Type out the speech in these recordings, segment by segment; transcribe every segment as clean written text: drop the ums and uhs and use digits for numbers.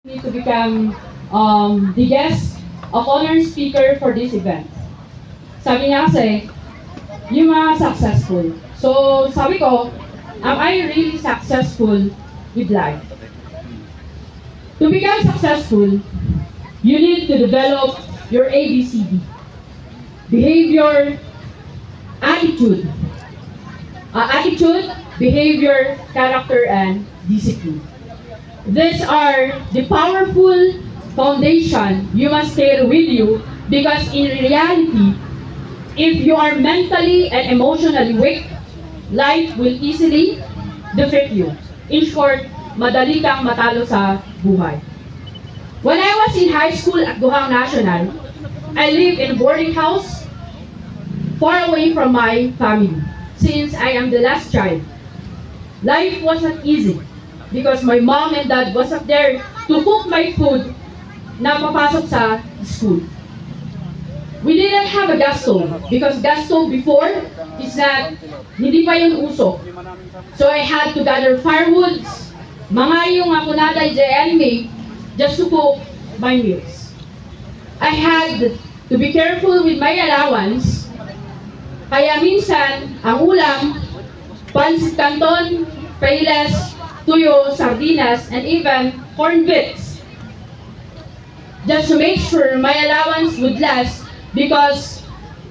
Me to become the guest of honor speaker for this event. Sabi niya kasi, yung mga successful. So, sabi ko, am I really successful with life? To become successful, you need to develop your ABCD. Behavior, attitude. Attitude, behavior, character, and discipline. These are the powerful foundation you must carry with you because in reality, if you are mentally and emotionally weak, life will easily defeat you. In short, madali kang matalo sa buhay. When I was in high school at Guhang National, I lived in a boarding house far away from my family since I am the last child. Life wasn't easy because my mom and dad wasn't there to cook my food na papasok sa school. We didn't have a gas stove because gas stove before is that hindi pa yung uso. So I had to gather firewoods, mga yung akunada JNMA, just to cook my meals. I had to be careful with my allowance, kaya minsan ang ulam, pancit canton, payless, tuyo, sardinas, and even corn bits. Just to make sure my allowance would last because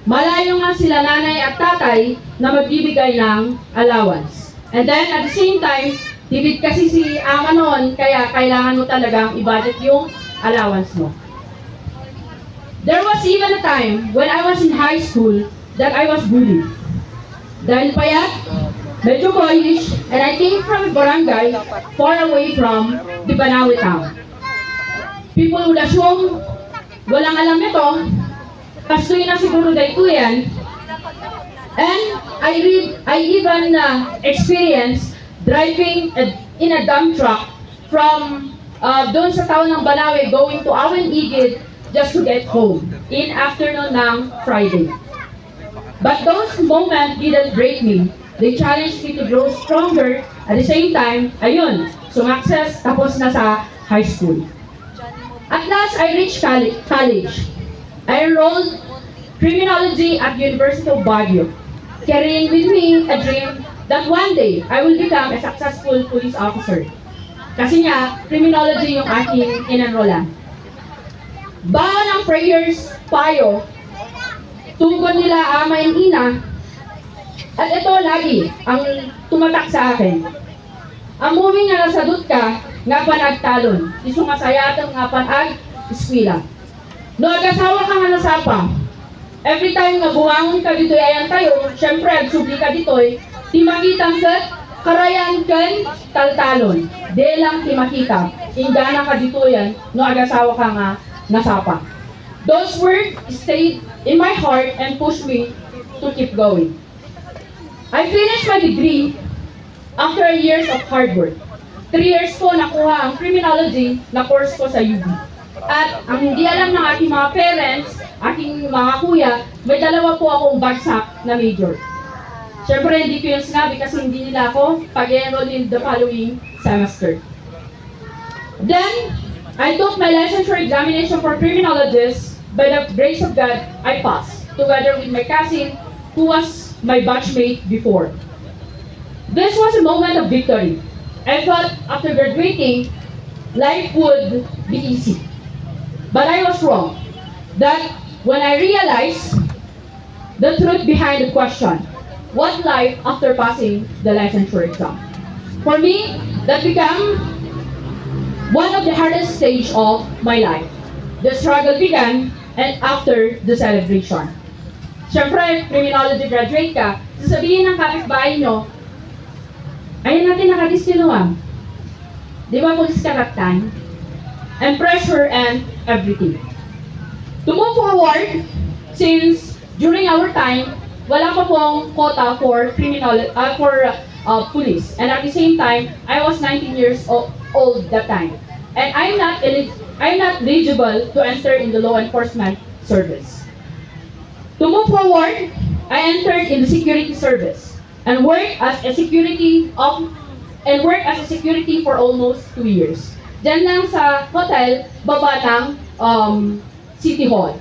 malayo nga sila nanay at tatay na magbibigay ng allowance. And then at the same time, tipid kasi si ama noon, kaya kailangan mo talagang i-budget yung allowance mo. There was even a time when I was in high school that I was bullied. Dahil payat, medyo boyish, and I came from a barangay far away from the Banawe town. People would assume, walang alam nito, kastoy na siguro dahito yan. And I even experienced driving in a dump truck from doon sa town ng Banawe going to Awen Igid just to get home in afternoon ng Friday. But those moments didn't break me. They challenged me to grow stronger. At the same time, ayun, sumakses, tapos na sa high school. At last, I reached college. I enrolled criminology at University of Baguio, carrying with me a dream that one day I will become a successful police officer. Kasi nga, criminology yung aking inenrollan. Baon ng prayers, payo, tugon nila ama and ina, at ito lagi ang tumatak sa akin. Ang moving nga nasadot ka, nga panagtalon, iso nga sayatang nga panag eskwela. No agasawa ka nga nasapa, every time nga buwangon ka dito'y ayan tayo, syempre agsubli ka dito'y, ti makitang kat, karayan kan taltalon. De lang ti makita, ingana ka dito yan, no agasawa ka nga nasapa. Those words stayed in my heart and pushed me to keep going. I finished my degree after years of hard work. 3 years ko nakuha ang criminology na course ko sa UB. At ang hindi alam ng aking mga parents, aking mga kuya, may dalawa po akong bagsak na major. Siyempre hindi ko yung sinabi kasi hindi nila ako pag-enroll in the following semester. Then, I took my licensure examination for criminologist. By the grace of God, I passed, together with my cousin, who was my batchmate before. This was a moment of victory. I thought after graduating, life would be easy. But I was wrong. That when I realized the truth behind the question, what life after passing the licensure exam? For me, that became one of the hardest stage of my life. The struggle began and after the celebration. Siyempre, criminology graduate ka, sasabihin ng kapitbahay nyo, ayun natin nakadistinuan. Di ba police karaktan? And pressure and everything. To move forward, since during our time, wala pa pong quota for police. And at the same time, I was 19 years old that time. And I'm not eligible to enter in the law enforcement service. To move forward, I entered in the security service and worked as a security for almost 2 years. Diyan lang sa hotel, baba ng City Hall.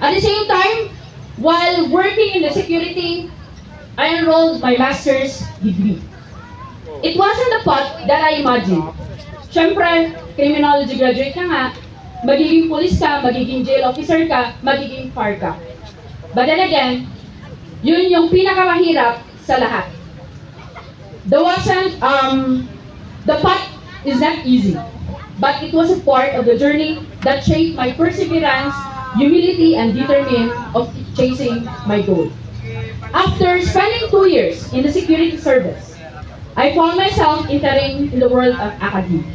At the same time, while working in the security, I enrolled my master's degree. It wasn't the path that I imagined. Siyempre, criminology graduate ka nga, magiging police ka, magiging jail officer ka, magiging FAR ka. But then again, yun yung pinakamahirap sa lahat. The path is not easy, but it was a part of the journey that shaped my perseverance, humility, and determination of chasing my goal. After spending 2 years in the security service, I found myself entering in the world of academia.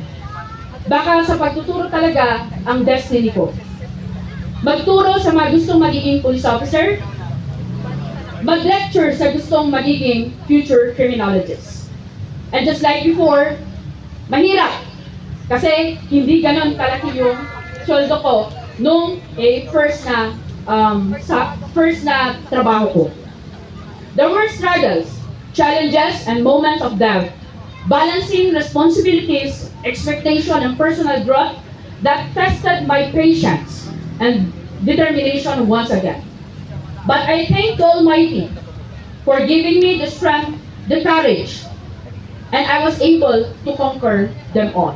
Baka sa pagtuturo talaga ang destiny ko. Magturo sa mga gustong magiging police officer, mag-lecture sa gustong magiging future criminologist. And just like before, mahirap. Kasi hindi ganon kalaki yung sweldo ko nung first na trabaho ko. There were struggles, challenges, and moments of doubt, balancing responsibilities, expectation, and personal growth that tested my patience and determination once again. But I thank the Almighty for giving me the strength, the courage, and I was able to conquer them all.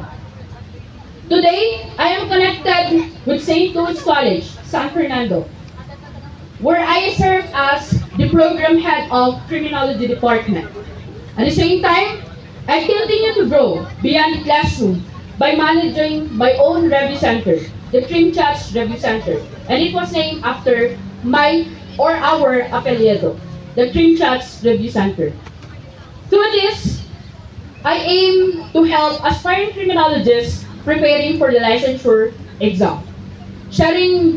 Today, I am connected with St. Louis College, San Fernando, where I serve as the program head of criminology department. At the same time, I continue to grow beyond the classroom by managing my own review center, the Trim Chats Review Center, and it was named after our apelyido, the Trim Chats Review Center. Through this, I aim to help aspiring criminologists preparing for the licensure exam, sharing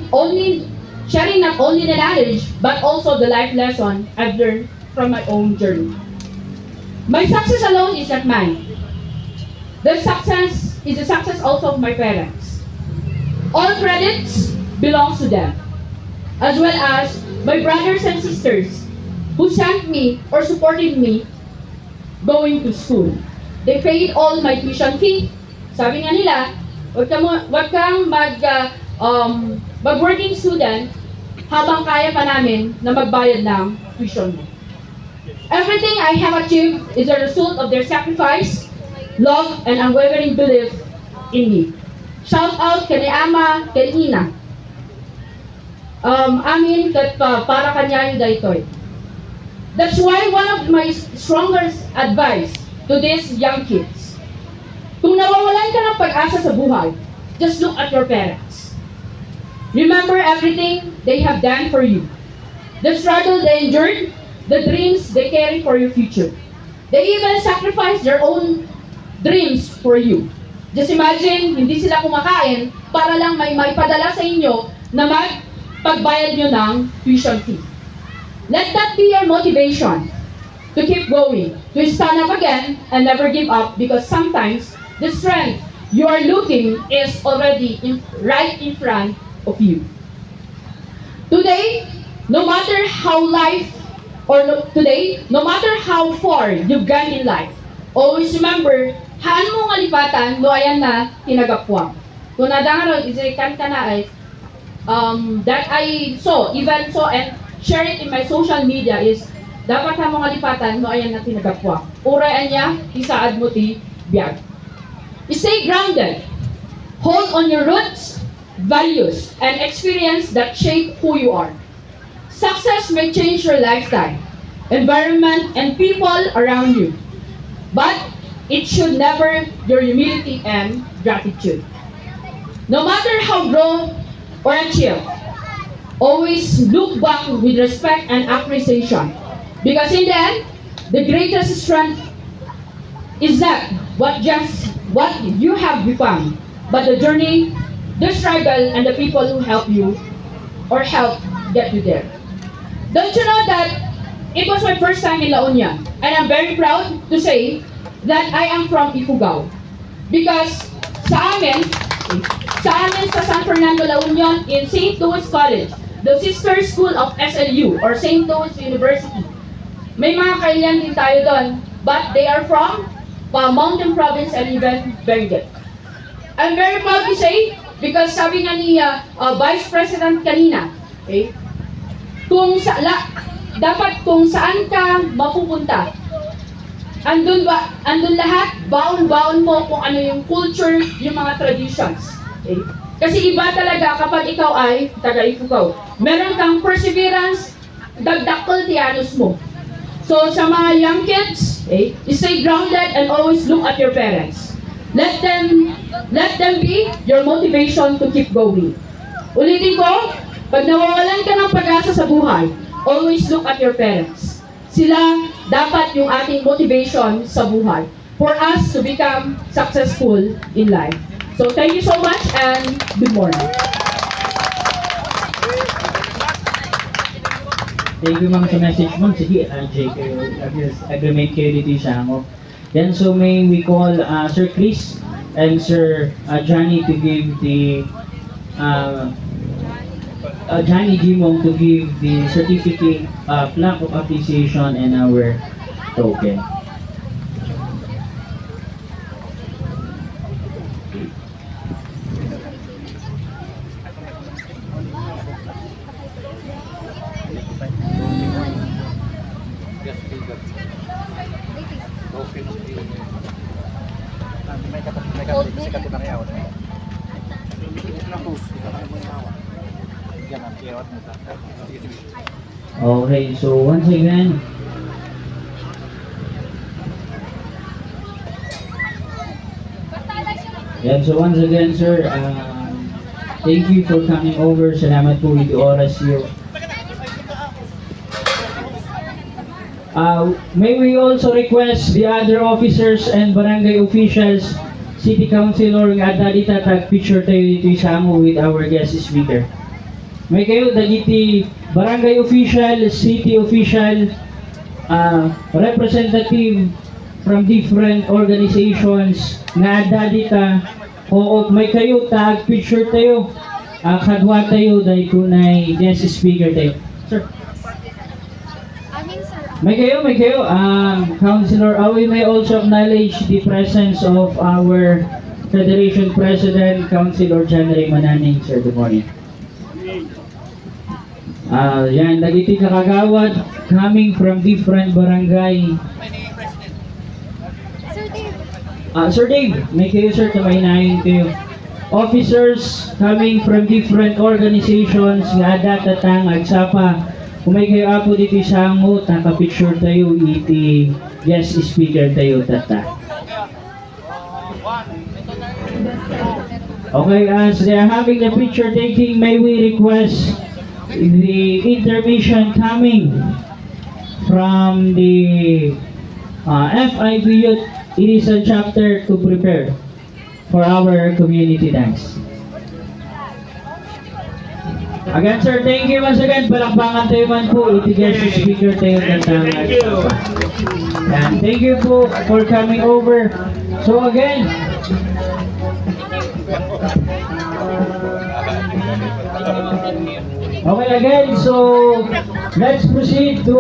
not only the knowledge but also the life lesson I've learned from my own journey. My success alone is not mine. The success is the success also of my parents. All credits belongs to them, as well as my brothers and sisters who sent me or supported me going to school. They paid all my tuition fee. Sabi nga nila, wag kang mag-working student habang kaya pa namin na magbayad ng tuition mo. Everything I have achieved is a result of their sacrifice, love, and unwavering belief in me. Shout out kay Ama, kay Ina. Amin kat para kanyayo daytoy. That's why one of my strongest advice to these young kids, kung nawawalan ka ng pag-asa sa buhay, just look at your parents. Remember everything they have done for you. The struggle they endured, the dreams they carry for your future. They even sacrificed their own dreams for you. Just imagine, hindi sila kumakain para lang may padala sa inyo na pagbayad nyo ng tuition fee. Let that be your motivation to keep going, to stand up again and never give up, because sometimes the strength you are looking is already right in front of you. Today, no matter how far you've gone in life, always remember, haan mo nga lipatan, no ayan na tinagapwang. Kung nadangaro, isikan ka na ay, that I saw, and share it in my social media is, dapat ha mga lipatan, no ayan na tinagapwang. Urayan niya, isaad mo ti biyag. Stay grounded. Hold on your roots, values, and experience that shape who you are. Success may change your lifestyle, environment, and people around you, but it should never your humility and gratitude. No matter how grown or achieved, always look back with respect and appreciation, because in the end, the greatest strength is not what you have become, but the journey, the struggle, and the people who help you or help get you there. Don't you know that it was my first time in La Union, and I'm very proud to say that I am from Ifugao. Because sa amin sa San Fernando, La Union, in St. Louis College, the sister school of SLU or St. Louis University, may mga kailan din tayo doon, but they are from Mountain Province and even Benguet. I'm very proud to say, because sabi nga ni Vice President kanina, okay, dapat kung saan ka mapupunta, andun lahat, baon-baon mo kung ano yung culture, yung mga traditions. Okay? Kasi iba talaga kapag ikaw ay taga-Ifugao. Meron kang perseverance, dagdakol tiyanos mo. So sa mga young kids, stay grounded and always look at your parents. Let them be your motivation to keep going. Ulitin ko, pag nawawalan ka ng pag-asa sa buhay, always look at your parents. Sila dapat yung ating motivation sa buhay for us to become successful in life. So thank you so much and good morning. Thank you ma'am sa message mo. Sige, JK, agreement kayo dito sa ako. Then so may we call Sir Chris and Sir Johnny to give the Johnny Jimong to give the certificate, plaque of appreciation and our token. Okay, so once again, sir, thank you for coming over. Salamat po with the oras niyo. May we also request the other officers and barangay officials, city councilor nga dita tag picture tayo dito sa amo with our guest speaker. May kayo dagiti barangay official, city official, representative from different organizations nga dita o may kayo tag picture tayo, kadwa tayo dahil kunay guest speaker tayo. Sir. May kayo, Councilor Awi may also acknowledge the presence of our Federation President, Councilor January Mananing. Sir, good morning. Yan, dagiti kakagawad coming from different barangay. Sir Dave, may kayo sir, tumaynayin kayo. Officers coming from different organizations nga datatang agsapa. Kung may kayo apo dito sa angot, nakapicture tayo, iti guest speaker tayo tata. Okay, as they are having the picture taking, may we request the intermission coming from the FIB Youth. It is a chapter to prepare for our community dance. Again, sir, thank you once again. Palakpakan tayo man po. Iti-guest speaker tayo ng tama. And thank you po for coming over. So again, okay again, so let's proceed to